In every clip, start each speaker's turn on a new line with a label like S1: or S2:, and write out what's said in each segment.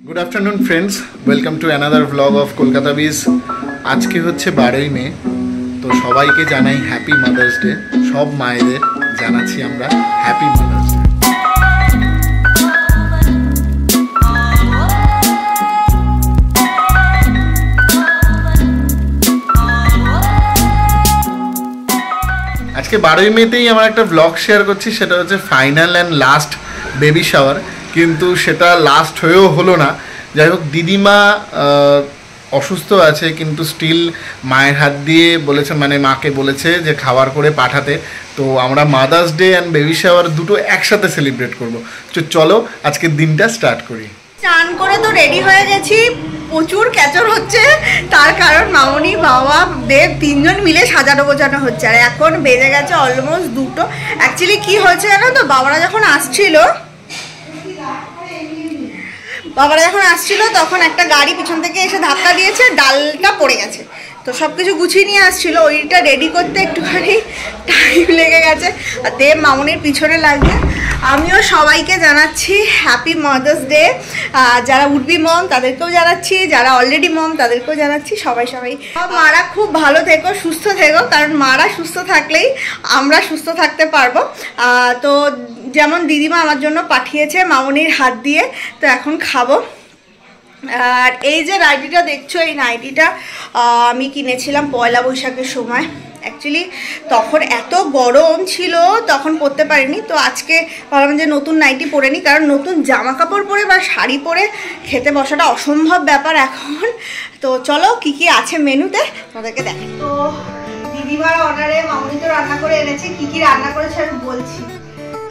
S1: Good afternoon friends, welcome to another vlog of Kolkata बीज। आज के হচ্ছে 12ই মে, তো সবাইকে জানাই হ্যাপি মাদার্স ডে। সব মায়েদের জানাচ্ছি আমরা হ্যাপি মাদার্স ডে। আজকে 12ই মেতেই আমার একটা ব্লগ শেয়ার করছি, সেটা হচ্ছে final and last baby shower, কিন্তু সেটা লাস্ট হয়েও হলো না। যাই হোক, দিদিমা অসুস্থ আছে, কিন্তু স্টিল মায়ের হাত দিয়ে বলেছে, মানে মাকে বলেছে যে খাবার করে পাঠাতে। তো আমরা mother's day and baby shower দুটো একসাথে সেলিব্রেট করবো। তো চলো আজকের দিনটা স্টার্ট করি।
S2: স্নান করে তো রেডি হয়ে গেছি, প্রচুর ক্যাচর হচ্ছে, তার কারণ মামনি বাবা দেব তিনজন মিলে সাজানো গোছানো হচ্ছে। আর এখন বেজে গেছে অলমোস্ট 2টো। অ্যাকচুয়ালি কি হয়েছে জানো তো, বাবারা যখন আসছিল তখন একটা গাড়ি পিছন থেকে এসে ধাক্কা দিয়েছে, ডালটা পড়ে গেছে। তো সব কিছু গুছিয়ে নিয়ে আসছিল, ওইটা রেডি করতে একটুখানি টাইম লেগে গেছে। আর দেব মামনির পিছনে লাগছে। আমিও সবাইকে জানাচ্ছি হ্যাপি মাদার্স ডে। যারা উডবি মম তাদেরকেও জানাচ্ছি, যারা অলরেডি মম তাদেরকেও জানাচ্ছি। সবাই মারা খুব ভালো থেকো, সুস্থ থেকো, কারণ মারা সুস্থ থাকলেই আমরা সুস্থ থাকতে পারবো। তো যেমন দিদিমা আমার জন্য পাঠিয়েছে মামনির হাত দিয়ে, তো এখন খাবো। আর এই যে নাইটিটা দেখছো, এই নাইটিটা আমি কিনেছিলাম পয়লা বৈশাখের সময়। অ্যাকচুয়ালি তখন এত গরম ছিল, তখন পরতে পারিনি। তো আজকে ভাবলাম যে নতুন নাইটি পরে নিই, কারণ নতুন জামা কাপড় পরে বা শাড়ি পরে খেতে বসাটা অসম্ভব ব্যাপার এখন। তো চলো কি কি আছে মেনুতে তোমাদেরকে দেখাই। তো দিদিমার অর্ডারে মামনি তো রান্না করে এনেছে, কি কি রান্না করেছে আমি বলছি।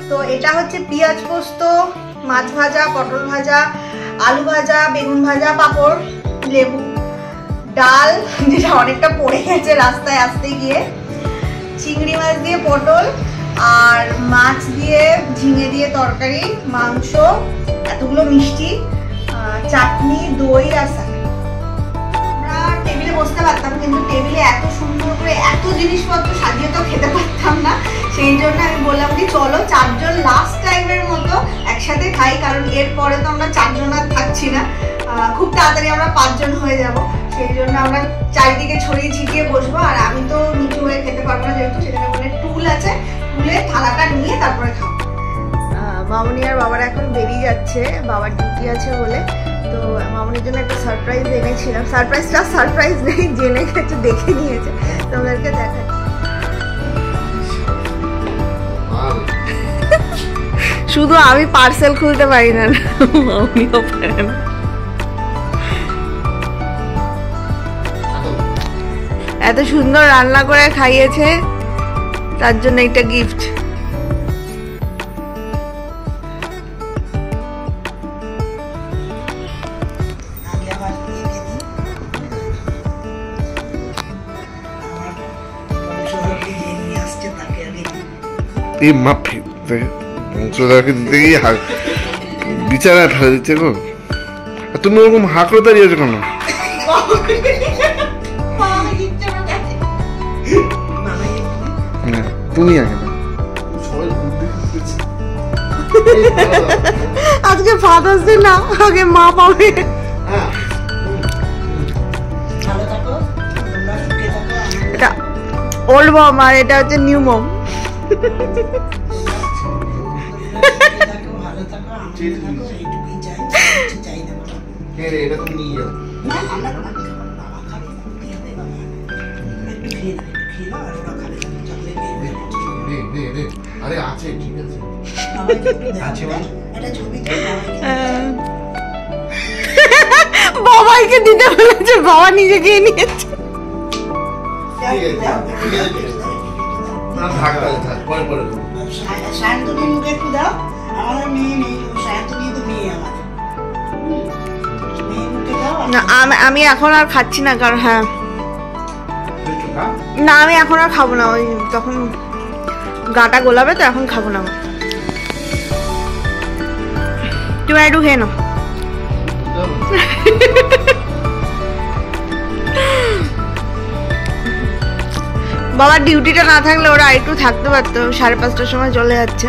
S2: তো এটা হচ্ছে পেঁয়াজ পোস্ত, মাছ ভাজা, পটল ভাজা, আলু ভাজা, বেগুন ভাজা, পাঁপড়, লেবু, ডাল যেটা অনেকটা পড়ে গেছে রাস্তায় আসতে গিয়ে, চিংড়ি মাছ দিয়ে পটল, আর মাছ দিয়ে ঝিঙে দিয়ে তরকারি, মাংস, এতগুলো মিষ্টি, চাটনি, দই আর স্যালাড। আমরা টেবিলে বসতে পারতাম, কিন্তু টেবিলে এত সুন্দর করে এত জিনিসপত্র সাজিয়ে তো খেতে পারতাম না। সেই জন্য আমি বললাম যে চলো 4 জন লাস্ট টাইমের মতো একসাথে খাই, কারণ এরপরে তো আমরা 4 জন আর থাকছি না, খুব তাড়াতাড়ি আমরা 5 জন হয়ে যাব। সেই জন্য আমরা চারিদিকে ছড়িয়ে ছিটিয়ে বসবো। আর আমি তো নিচু হয়ে খেতে পারবো না, যেহেতু সেখানে মানে টুল আছে, টুলে থালাটা নিয়ে তারপরে খাবো। মামনি আর বাবার এখন বেরিয়ে যাচ্ছে, বাবার ডিউটি আছে বলে। তো মামনির জন্য একটা সারপ্রাইজ এনেছিলাম। সারপ্রাইজ নেই, জেনে গেছে, দেখে নিয়েছে, তোমাদেরকে দেখাই। শুধু আমি পার্সেল খুলতে পারি না, মামনিও পারে না। এত সুন্দর রান্না করে খাইয়েছে, তার জন্য একটা গিফট।
S3: এই মাফি বংশধরকে দিতে গিয়ে বিচারা ফেলে দিচ্ছে গো। তুমি ওরকম হা করে দাঁড়িয়েছো কেন? তুমি আগে
S2: আজকে ফাদার্স ডে না, আগে মা পাবে। এটা ওল্ড মম আর এটা হচ্ছে নিউ মম। বাবাইকে দিতে বলেছে, বাবা নিজে গিয়ে নিয়েছে। আমি এখন আর খাচ্ছি না, কারণ হ্যাঁ না, আমি এখন আর খাবো না, ওই তখন গাটা গোলাবে, তো এখন খাবো না। তুমি একটু খেয়ে নাও। বাবার ডিউটিটা না থাকলে ওরা একটু থাকতে পারতো, 5:30টার সময় চলে যাচ্ছে।